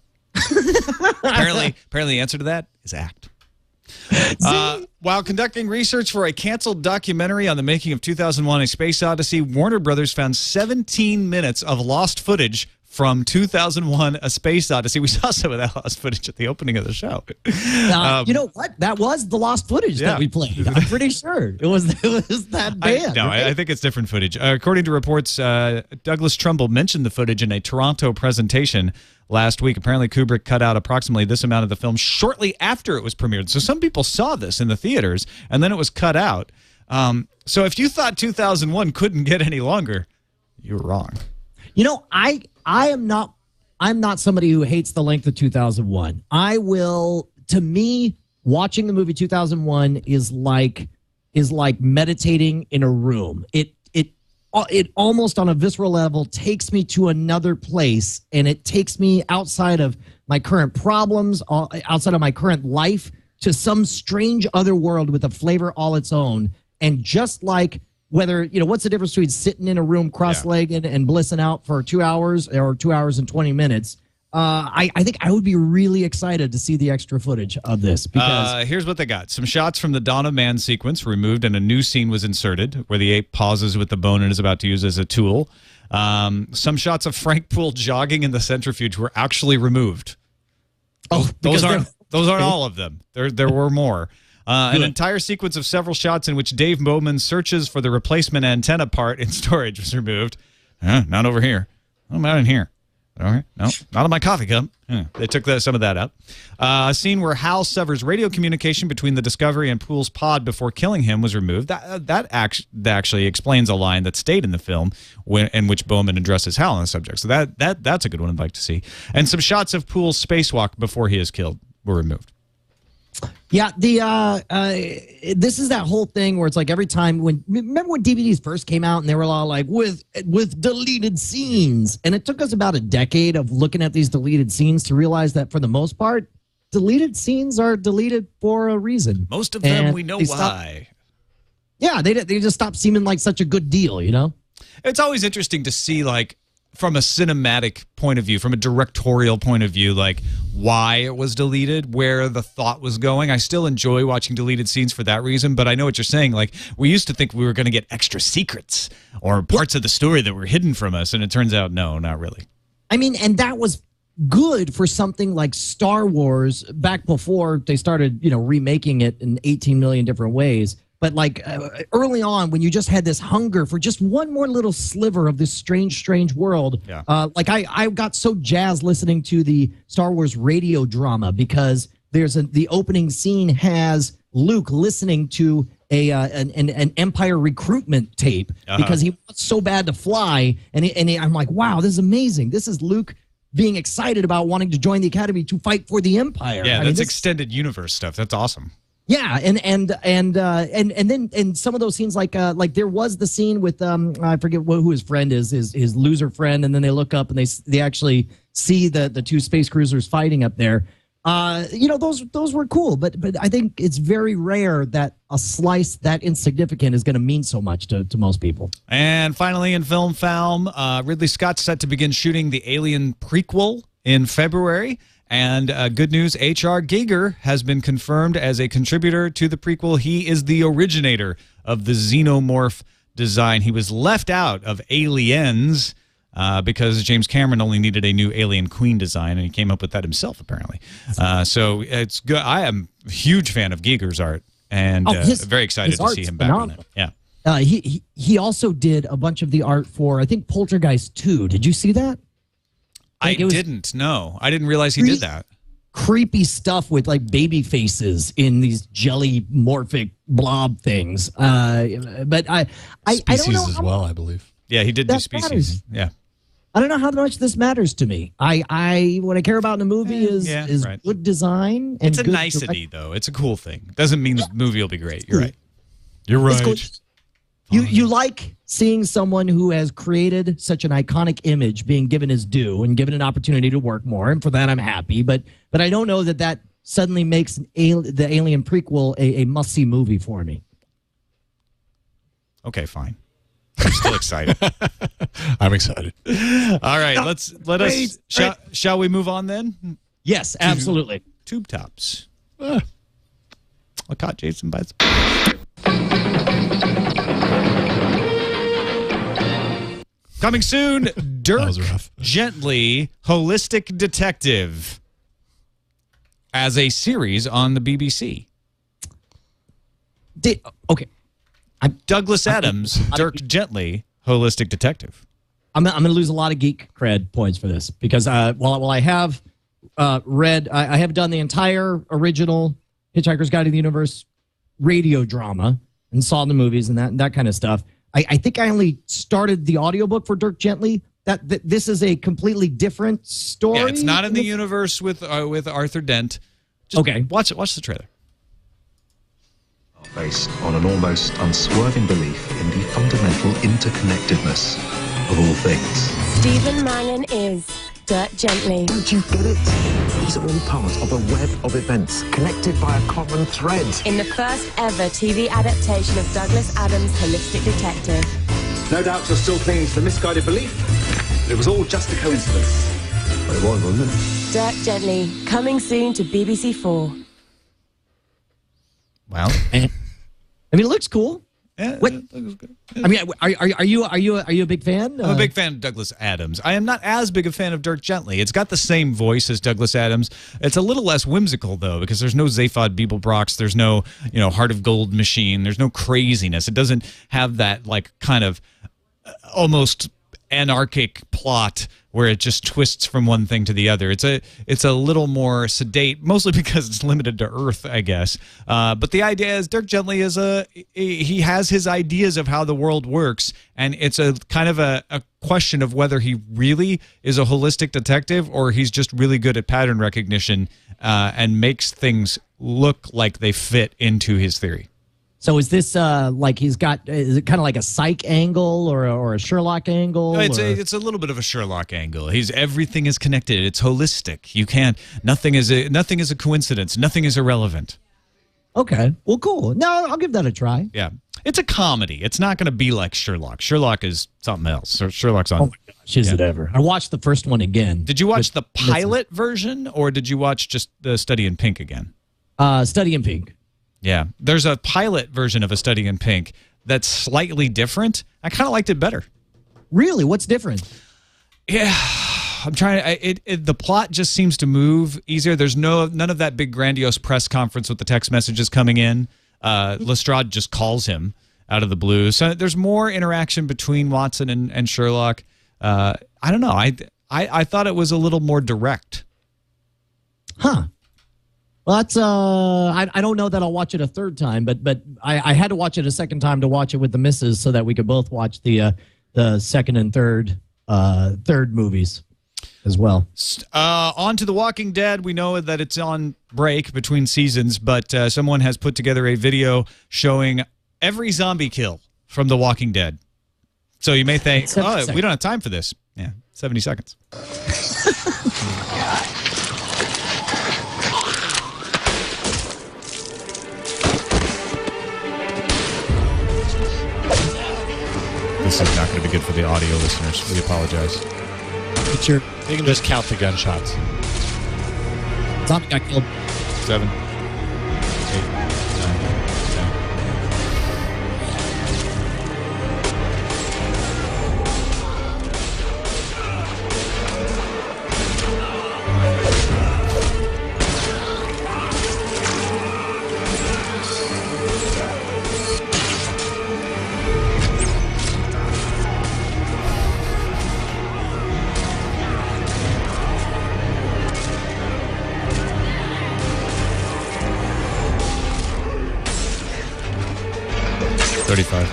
apparently, the answer to that is act. While conducting research for a canceled documentary on the making of 2001: A Space Odyssey, Warner Brothers found 17 minutes of lost footage from 2001: A Space Odyssey. We saw some of that lost footage at the opening of the show. You know what? That was the lost footage that we played. I'm pretty sure it was that band. I think it's different footage. According to reports, Douglas Trumbull mentioned the footage in a Toronto presentation last week. Apparently, Kubrick cut out approximately this amount of the film shortly after it was premiered. So some people saw this in the theaters, and then it was cut out. So if you thought 2001 couldn't get any longer, you were wrong. You know, I'm not somebody who hates the length of 2001. To me, watching the movie 2001 is like meditating in a room. It almost on a visceral level takes me to another place, and it takes me outside of my current problems, outside of my current life, to some strange other world with a flavor all its own. And just like, whether, what's the difference between sitting in a room cross-legged and blissing out for 2 hours or 2 hours and 20 minutes? I think I would be really excited to see the extra footage of this. Because here's what they got. Some shots from the Dawn of Man sequence removed, and a new scene was inserted where the ape pauses with the bone and is about to use as a tool. Some shots of Frank Poole jogging in the centrifuge were actually removed. Those aren't all of them. There were more. An entire sequence of several shots in which Dave Bowman searches for the replacement antenna part in storage was removed. Not over here. Oh, not in here. Okay. No, not in my coffee cup. They took some of that out. A scene where Hal severs radio communication between the Discovery and Poole's pod before killing him was removed. That actually explains a line that stayed in the film in which Bowman addresses Hal on the subject. So that's a good one I'd like to see. And some shots of Poole's spacewalk before he is killed were removed. Yeah, this is that whole thing where it's like every time remember when DVDs first came out and they were all like with deleted scenes, and it took us about a decade of looking at these deleted scenes to realize that for the most part, deleted scenes are deleted for a reason. Most of them we know why. They just stopped seeming like such a good deal, It's always interesting to see, like, from a cinematic point of view, from a directorial point of view, like why it was deleted, where the thought was going. I still enjoy watching deleted scenes for that reason, but I know what you're saying. Like, we used to think we were going to get extra secrets or parts of the story that were hidden from us, and it turns out, no, not really. I mean, and that was good for something like Star Wars back before they started, remaking it in 18 million different ways. But like early on, when you just had this hunger for just one more little sliver of this strange world, like I got so jazzed listening to the Star Wars radio drama because the opening scene has Luke listening to an Empire recruitment tape because he wants so bad to fly, and I'm like, wow, this is amazing. This is Luke being excited about wanting to join the Academy to fight for the Empire. Yeah, that's extended universe stuff. That's awesome. Yeah, and then some of those scenes, like there was the scene with I forget who his friend is, his loser friend, and then they look up and they actually see the two space cruisers fighting up there. Those were cool, but I think it's very rare that a slice that insignificant is going to mean so much to most people. And finally, in film, Ridley Scott's set to begin shooting the Alien prequel in February. And good news, H.R. Giger has been confirmed as a contributor to the prequel. He is the originator of the xenomorph design. He was left out of Aliens, because James Cameron only needed a new Alien Queen design, and he came up with that himself, apparently. So it's good. I am a huge fan of Giger's art, and very excited to see him back on that. Yeah. He also did a bunch of the art for, I think, Poltergeist 2. Did you see that? I didn't. No, I didn't realize he did that. Creepy stuff with like baby faces in these jelly morphic blob things. But I don't know as well, I believe. Yeah, he did do Species. Matters. Yeah. I don't know how much this matters to me. I what I care about in a movie is good design. And it's a good nicety, though. It's a cool thing. Doesn't mean the movie will be great. You're right. You're right. Cool. You like seeing someone who has created such an iconic image being given his due and given an opportunity to work more, and for that I'm happy. But I don't know that suddenly makes the Alien prequel a must-see movie for me. Okay, fine. I'm still excited. I'm excited. All right, let us. Shall we move on then? Yes, absolutely. Tube tops. I caught Jason by surprise. Coming soon, Dirk Gently, Holistic Detective, as a series on the BBC. Okay. Douglas Adams, Dirk Gently, Holistic Detective. I'm going to lose a lot of geek cred points for this because while I have read, I have done the entire original Hitchhiker's Guide to the Universe radio drama and saw the movies and that kind of stuff. I think I only started the audiobook for Dirk Gently. That this is a completely different story. Yeah, it's not in the universe with Arthur Dent. Just watch the trailer. Based on an almost unswerving belief in the fundamental interconnectedness of all things. Stephen Mangan is Dirk Gently. Don't you get it? These are all part of a web of events connected by a common thread. In the first ever TV adaptation of Douglas Adams' Holistic Detective. No doubt you're still clinging to the misguided belief that it was all just a coincidence. But it was, wasn't it? Dirk Gently, coming soon to BBC 4. Well, I mean, it looks cool. Yeah, what? It looks good. I mean, are you a big fan? I'm a big fan of Douglas Adams. I am not as big a fan of Dirk Gently. It's got the same voice as Douglas Adams. It's a little less whimsical though, because there's no Zaphod Beeblebrox. There's no Heart of Gold machine. There's no craziness. It doesn't have that like kind of almost anarchic plot where it just twists from one thing to the other. It's a little more sedate, mostly because it's limited to Earth, I guess. But the idea is Dirk Gently is he has his ideas of how the world works, and it's a kind of a question of whether he really is a holistic detective or he's just really good at pattern recognition and makes things look like they fit into his theory. So is this like is it kind of like a psych angle or a Sherlock angle? No, it's a little bit of a Sherlock angle. Everything is connected. It's holistic. You can't. Nothing is a coincidence. Nothing is irrelevant. Okay. Well, cool. No, I'll give that a try. Yeah, it's a comedy. It's not going to be like Sherlock. Sherlock is something else. Sherlock's on. Oh my gosh, is it ever? I watched the first one again. Did you watch the pilot version or did you watch just the Study in Pink again? Study in Pink. Yeah, there's a pilot version of A Study in Pink that's slightly different. I kind of liked it better. Really? What's different? Yeah, I'm trying to. The plot just seems to move easier. There's none of that big grandiose press conference with the text messages coming in. Lestrade just calls him out of the blue. So there's more interaction between Watson and Sherlock. I don't know. I thought it was a little more direct. Huh. Well, that's I don't know that I'll watch it a third time, but I had to watch it a second time to watch it with the missus so that we could both watch the second and third movies as well. On to The Walking Dead. We know that it's on break between seasons, but someone has put together a video showing every zombie kill from The Walking Dead. So you may think, oh, we don't have time for this. Yeah, 70 seconds. This is not going to be good for the audio listeners. We apologize. You can just count the gunshots. Zombie got killed. 7, 8, 9, 10. 35.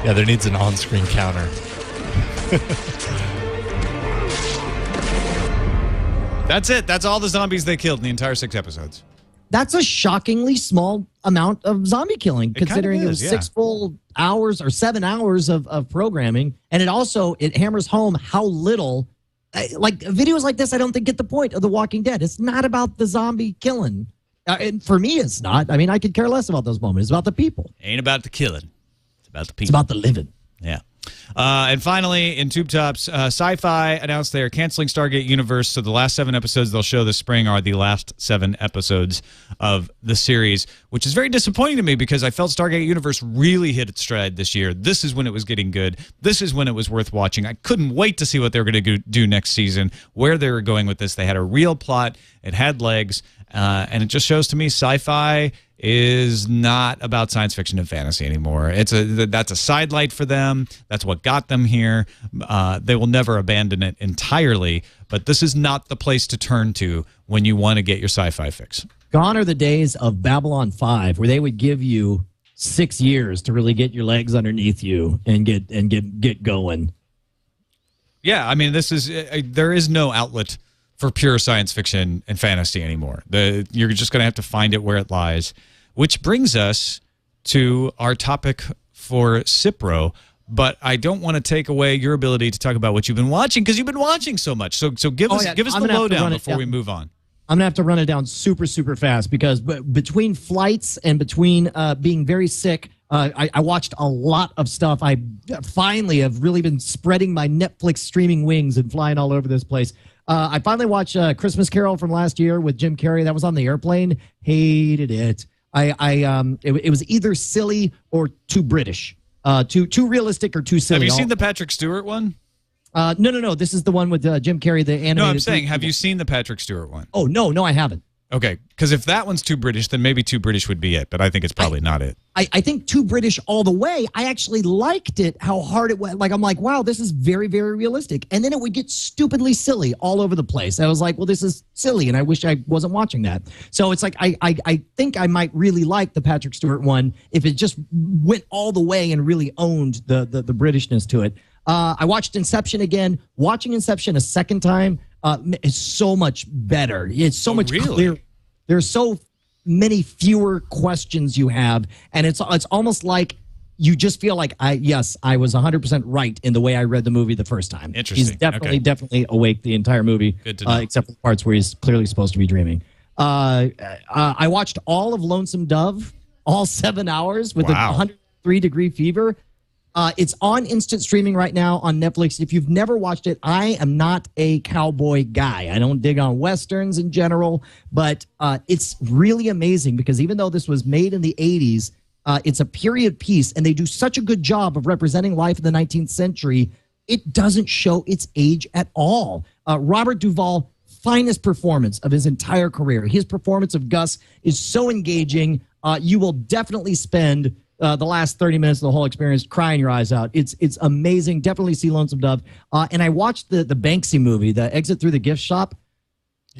Yeah, there needs an on-screen counter. That's it. That's all the zombies they killed in the entire 6 episodes. That's a shockingly small amount of zombie killing, considering it was is, 6 full hours or 7 hours of programming. And it hammers home how little, like videos like this, I don't think get the point of The Walking Dead. It's not about the zombie killing. And for me, it's not. I mean, I could care less about those moments. It's about the people. Ain't about the killing. It's about the people. It's about the living. Yeah. And finally, in Tube Tops, Sci-Fi announced they are canceling Stargate Universe, so the last 7 episodes they'll show this spring are the last 7 episodes of the series, which is very disappointing to me because I felt Stargate Universe really hit its stride this year. This is when it was getting good. This is when it was worth watching. I couldn't wait to see what they were going to do next season, where they were going with this. They had a real plot. It had legs, and it just shows to me Sci-Fi is not about science fiction and fantasy anymore. That's a sidelight for them. That's what got them here. They will never abandon it entirely, but this is not the place to turn to when you want to get your sci-fi fix. Gone are the days of Babylon 5, where they would give you 6 years to really get your legs underneath you and get going. Yeah, I mean, there is no outlet for pure science fiction and fantasy anymore. You're just going to have to find it where it lies, which brings us to our topic for Cipro. But I don't want to take away your ability to talk about what you've been watching because you've been watching so much. So give us the lowdown before we move on. I'm going to have to run it down super, super fast because between flights and between being very sick, I watched a lot of stuff. I finally have really been spreading my Netflix streaming wings and flying all over this place. I finally watched Christmas Carol from last year with Jim Carrey. That was on the airplane. Hated it. It was either silly or too British, too realistic or too silly. Have you seen the Patrick Stewart one? No. This is the one with Jim Carrey, the animated. No, I'm saying, have you seen the Patrick Stewart one? Oh, no, I haven't. Okay, because if that one's too British, then maybe too British would be it, but I think it's probably not it. I think too British all the way. I actually liked it, how hard it went. Like, I'm like, wow, this is very, very realistic. And then it would get stupidly silly all over the place. I was like, well, this is silly, and I wish I wasn't watching that. So it's like, I think I might really like the Patrick Stewart one if it just went all the way and really owned the Britishness to it. I watched Inception again. Watching Inception a second time is so much better. It's so much clearer. There's so many fewer questions you have, and it's almost like you just feel like I was 100% right in the way I read the movie the first time. Interesting. He's definitely awake the entire movie. Good to know. Except for the parts where he's clearly supposed to be dreaming. I watched all of Lonesome Dove, all 7 hours with a 103-degree fever. It's on instant streaming right now on Netflix. If you've never watched it, I am not a cowboy guy. I don't dig on Westerns in general, but it's really amazing because even though this was made in the 80s, it's a period piece, and they do such a good job of representing life in the 19th century, it doesn't show its age at all. Robert Duvall, finest performance of his entire career. His performance of Gus is so engaging. You will definitely spend the last 30 minutes of the whole experience crying your eyes out. It's amazing. Definitely see Lonesome Dove. And I watched the Banksy movie, The Exit Through the Gift Shop.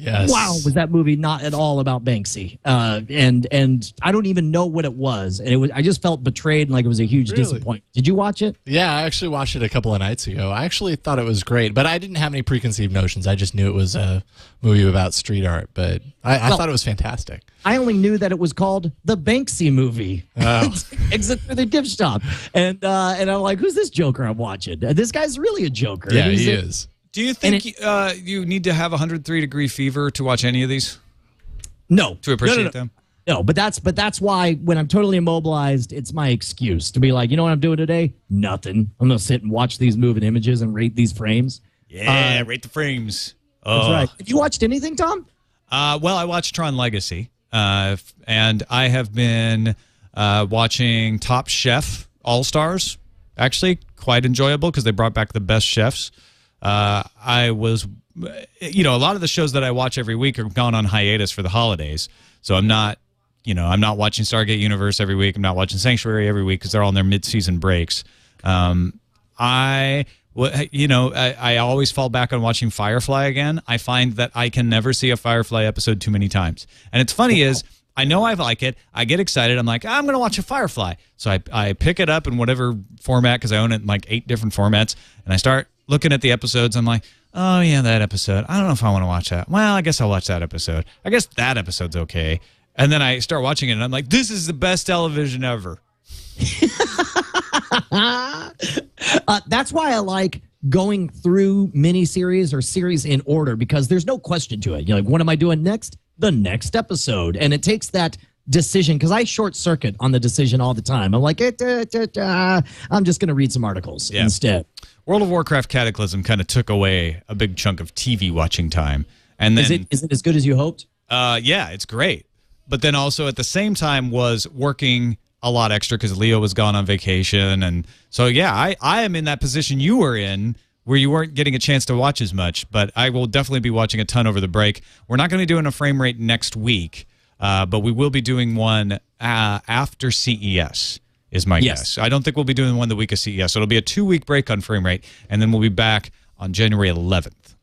Yes. Wow, was that movie not at all about Banksy? And I don't even know what it was. And I just felt betrayed and like it was a huge disappointment. Did you watch it? Yeah, I actually watched it a couple of nights ago. I actually thought it was great, but I didn't have any preconceived notions. I just knew it was a movie about street art, but I thought it was fantastic. I only knew that it was called The Banksy Movie. Oh. Exit Through the Gift Shop. And I'm like, who's this Joker I'm watching? This guy's really a Joker. Yeah, he is. Do you think you need to have 103-degree fever to watch any of these? No. To appreciate them? No, but that's why when I'm totally immobilized, it's my excuse to be like, you know what I'm doing today? Nothing. I'm going to sit and watch these moving images and rate these frames. Yeah, rate the frames. That's right. Have you watched anything, Tom? Well, I watched Tron Legacy, and I have been watching Top Chef All-Stars. Actually, quite enjoyable because they brought back the best chefs. I was, a lot of the shows that I watch every week are gone on hiatus for the holidays. So I'm not watching Stargate Universe every week. I'm not watching Sanctuary every week because they're all in their mid-season breaks. I always fall back on watching Firefly again. I find that I can never see a Firefly episode too many times. And it's funny is I know I like it. I get excited. I'm like, I'm going to watch a Firefly. So I pick it up in whatever format, because I own it in like 8 different formats, and I start looking at the episodes. I'm like, oh, yeah, that episode. I don't know if I want to watch that. Well, I guess I'll watch that episode. I guess that episode's okay. And then I start watching it, and I'm like, this is the best television ever. That's why I like going through miniseries or series in order, because there's no question to it. You're like, what am I doing next? The next episode. And it takes that decision, because I short circuit on the decision all the time. I'm like, I'm just going to read some articles instead. World of Warcraft Cataclysm kind of took away a big chunk of TV watching time. And then, is it as good as you hoped? Yeah, it's great. But then also at the same time was working a lot extra because Leo was gone on vacation. And so, yeah, I am in that position you were in, where you weren't getting a chance to watch as much, but I will definitely be watching a ton over the break. We're not going to be doing a frame rate next week, but we will be doing one after CES, is my guess. I don't think we'll be doing one the week of CES. So it'll be a 2-week break on frame rate, and then we'll be back on January 11th.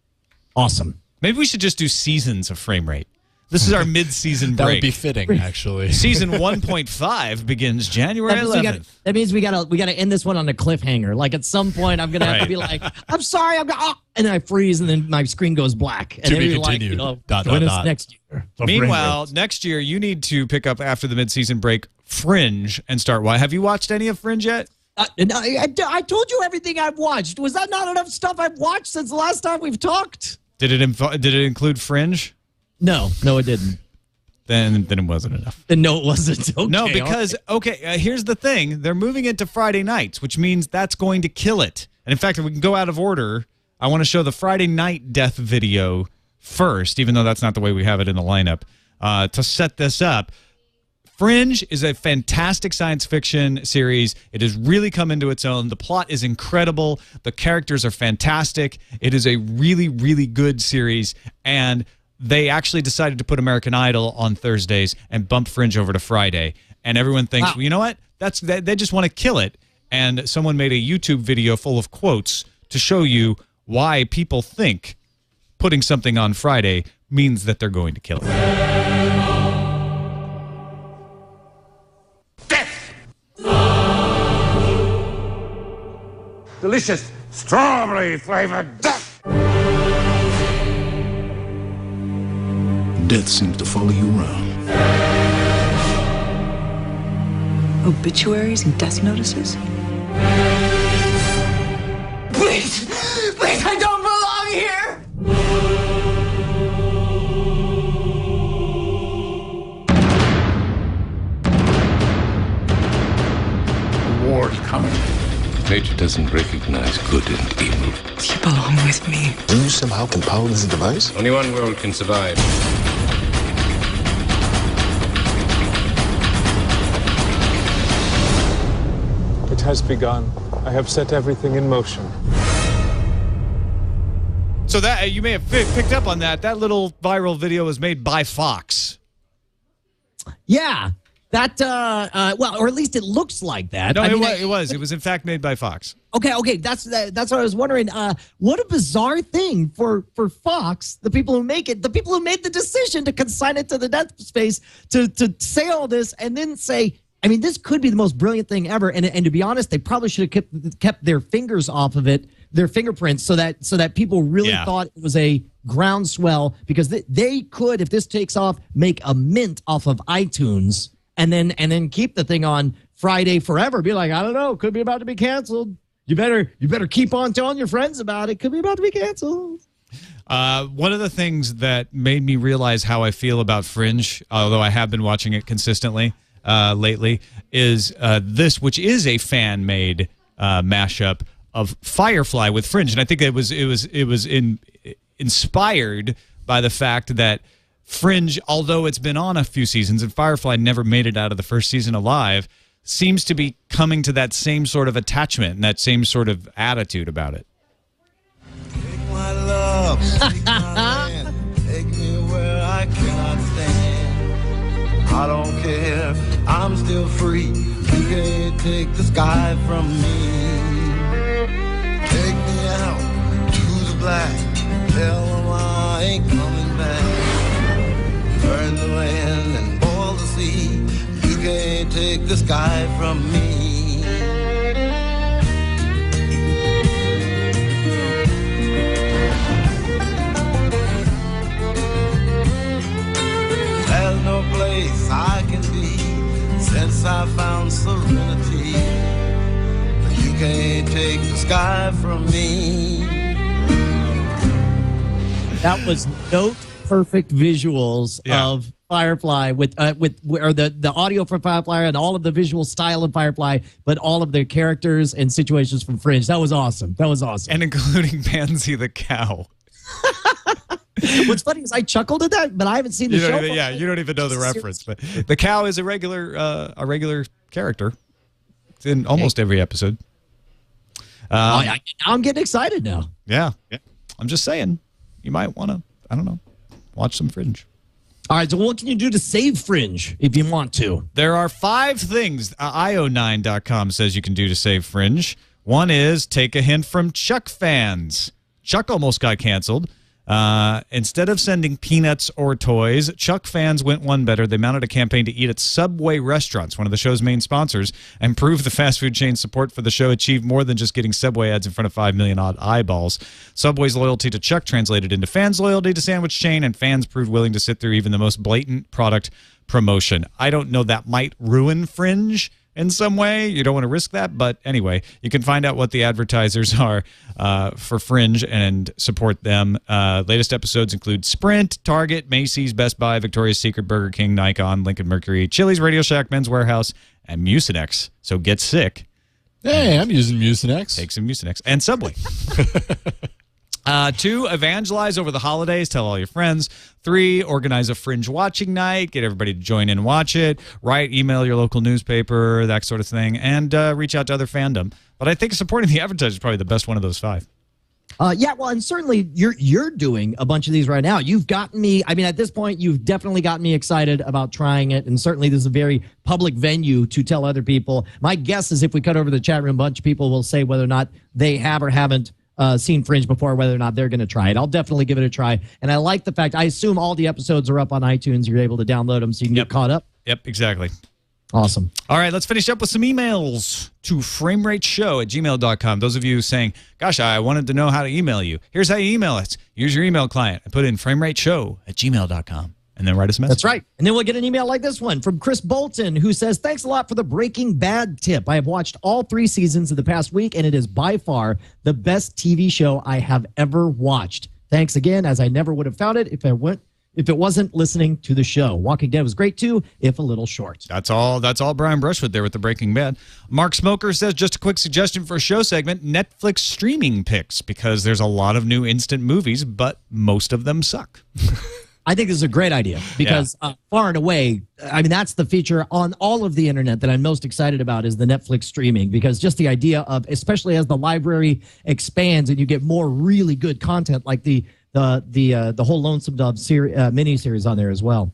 Awesome. Maybe we should just do seasons of frame rate. This is our mid-season break. That would be fitting, actually. Season 1.5 begins January 11th. That means we gotta end this one on a cliffhanger. Like at some point, I'm gonna have to be like, "I'm sorry, and then I freeze, and then my screen goes black." And to then be you're continued. Like, join us next year. Meanwhile, next year you need to pick up after the mid-season break Fringe and start. Have you watched any of Fringe yet? I told you everything I've watched. Was that not enough stuff I've watched since the last time we've talked? Did it include Fringe? No, it didn't. Then it wasn't enough. No, it wasn't. Okay, no, because, here's the thing. They're moving it to Friday nights, which means that's going to kill it. And in fact, if we can go out of order, I want to show the Friday night death video first, even though that's not the way we have it in the lineup, to set this up. Fringe is a fantastic science fiction series. It has really come into its own. The plot is incredible. The characters are fantastic. It is a really, really good series. And they actually decided to put American Idol on Thursdays and bump Fringe over to Friday. And everyone thinks, well, you know what? They just want to kill it. And someone made a YouTube video full of quotes to show you why people think putting something on Friday means that they're going to kill it. Death! Delicious strawberry-flavored death! Death seems to follow you around. Obituaries and death notices? Please! Please, I don't belong here! The war's coming. Nature doesn't recognize good and evil. You belong with me. You somehow can power this device? Only one world can survive. It has begun. I have set everything in motion. So that you may have picked up on that. That little viral video was made by Fox. Yeah. That, well, or at least it looks like that. No, it was. It was, in fact, made by Fox. Okay. That's what I was wondering. What a bizarre thing for Fox, the people who make it, the people who made the decision to consign it to the death space, to say all this and then say, I mean, this could be the most brilliant thing ever. And to be honest, they probably should have kept their fingers off of it, their fingerprints, so that people really thought it was a groundswell, because they could, if this takes off, make a mint off of iTunes. And then keep the thing on Friday forever. Be like, I don't know, could be about to be canceled. You better keep on telling your friends about it. Could be about to be canceled. One of the things that made me realize how I feel about Fringe, although I have been watching it consistently lately, is this, which is a fan-made mashup of Firefly with Fringe, and I think it was inspired by the fact that Fringe, although it's been on a few seasons and Firefly never made it out of the first season alive, seems to be coming to that same sort of attachment and that same sort of attitude about it. Take my love, take my land, take me where I cannot stand. I don't care, I'm still free. You can't take the sky from me. Take me out to the black, tell them I ain't coming back. Burn the land and boil the sky from me. There's no place I can be since I found serenity. But you can't take the sky from me. That was note perfect visuals of Firefly with the audio from Firefly and all of the visual style of Firefly, but all of the characters and situations from Fringe. That was awesome. That was awesome. And including Pansy the cow. What's funny is I chuckled at that, but I haven't seen the show. You don't even know the reference. But the cow is a regular character. It's in almost every episode. I'm getting excited now. Yeah. I'm just saying, you might want to, I don't know, watch some Fringe. All right, so what can you do to save Fringe if you want to? There are 5 things io9.com says you can do to save Fringe. One is take a hint from Chuck fans. Chuck almost got canceled. Instead of sending peanuts or toys, Chuck fans went one better. They mounted a campaign to eat at Subway restaurants, one of the show's main sponsors, and prove the fast food chain's support for the show achieved more than just getting Subway ads in front of 5 million odd eyeballs. Subway's loyalty to Chuck translated into fans' loyalty to sandwich chain, and fans proved willing to sit through even the most blatant product promotion. I don't know, that might ruin Fringe in some way. You don't want to risk that, but anyway, you can find out what the advertisers are for Fringe and support them. Latest episodes include Sprint, Target, Macy's, Best Buy, Victoria's Secret, Burger King, Nikon, Lincoln Mercury, Chili's, Radio Shack, Men's Warehouse, and Mucinex. So get sick. Hey, I'm using Mucinex. Take some Mucinex. And Subway. 2, evangelize over the holidays. Tell all your friends. 3, organize a Fringe watching night. Get everybody to join in and watch it. Email your local newspaper, that sort of thing. And reach out to other fandom. But I think supporting the advertiser is probably the best one of those 5. Well, and certainly you're doing a bunch of these right now. You've gotten me, I mean, at this point, you've definitely gotten me excited about trying it. And certainly this is a very public venue to tell other people. My guess is if we cut over the chat room, a bunch of people will say whether or not they have or haven't seen Fringe before, whether or not they're going to try it. I'll definitely give it a try. And I like the fact, I assume all the episodes are up on iTunes. You're able to download them so you can get caught up. Yep, exactly. Awesome. All right, let's finish up with some emails to framerateshow@gmail.com. Those of you saying, gosh, I wanted to know how to email you. Here's how you email us. Use your email client and put in framerateshow@gmail.com. And then write us a message. That's right. And then we'll get an email like this one from Chris Bolton, who says, thanks a lot for the Breaking Bad tip. I have watched all 3 seasons of the past week, and it is by far the best TV show I have ever watched. Thanks again, as I never would have found it if it wasn't listening to the show. Walking Dead was great too, if a little short. That's all Brian Brushwood there with the Breaking Bad. Mark Smoker says, just a quick suggestion for a show segment, Netflix streaming picks, because there's a lot of new instant movies, but most of them suck. I think this is a great idea because far and away, I mean, that's the feature on all of the internet that I'm most excited about is the Netflix streaming, because just the idea of, especially as the library expands and you get more really good content like the whole Lonesome Dove mini-series on there as well.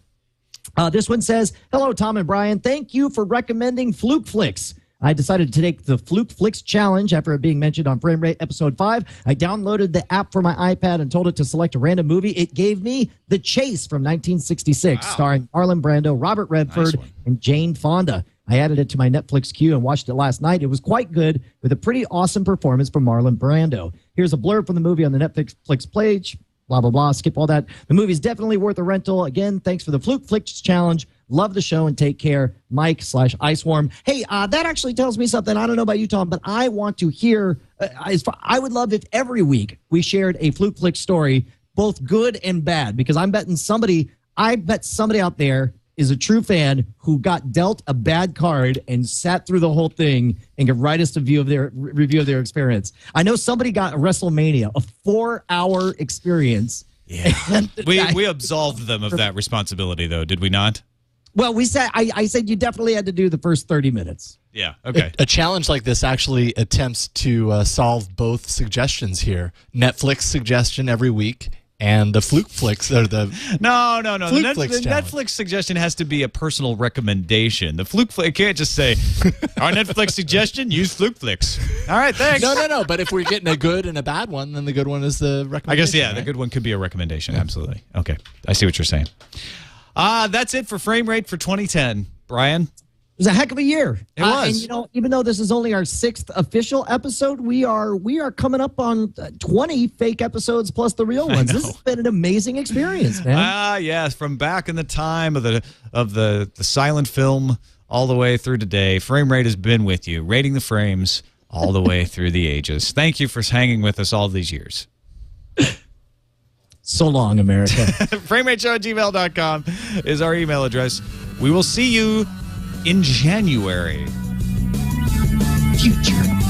This one says, hello, Tom and Brian. Thank you for recommending Fluke Flicks. I decided to take the Fluke Flicks challenge after it being mentioned on Frame Rate Episode 5. I downloaded the app for my iPad and told it to select a random movie. It gave me The Chase from 1966, starring Marlon Brando, Robert Redford, and Jane Fonda. I added it to my Netflix queue and watched it last night. It was quite good, with a pretty awesome performance from Marlon Brando. Here's a blurb from the movie on the Netflix page. Blah, blah, blah. Skip all that. The movie's definitely worth a rental. Again, thanks for the Fluke Flicks challenge. Love the show and take care. Mike/Iceworm. Hey, that actually tells me something. I don't know about you, Tom, but I want to hear. I would love if every week we shared a Fluke Flicks story, both good and bad, because I bet somebody out there is a true fan who got dealt a bad card and sat through the whole thing and could write us a review of their experience. I know somebody got WrestleMania, a 4-hour experience. Yeah, we absolved them of that responsibility, though, did we not? Well, we said I said you definitely had to do the first 30 minutes. Yeah, okay. A challenge like this actually attempts to solve both suggestions here. Netflix suggestion every week and the Fluke Flicks or the No. Fluke The Netflix suggestion has to be a personal recommendation. The Fluke Flick can't just say, our Netflix suggestion, use Fluke Flicks. All right, thanks. No. But if we're getting a good and a bad one, then the good one is the recommendation. I guess, right? The good one could be a recommendation. Absolutely. Okay, I see what you're saying. That's it for Frame Rate for 2010. Brian? was a heck of a year. It was. And even though this is only our 6th official episode, we are coming up on 20 fake episodes plus the real ones. This has been an amazing experience, man. Yes, from back in the time of the silent film all the way through today, Frame Rate has been with you, rating the frames all the way through the ages. Thank you for hanging with us all these years. So long, America. FrameRateShow@gmail.com is our email address. We will see you in January. Future.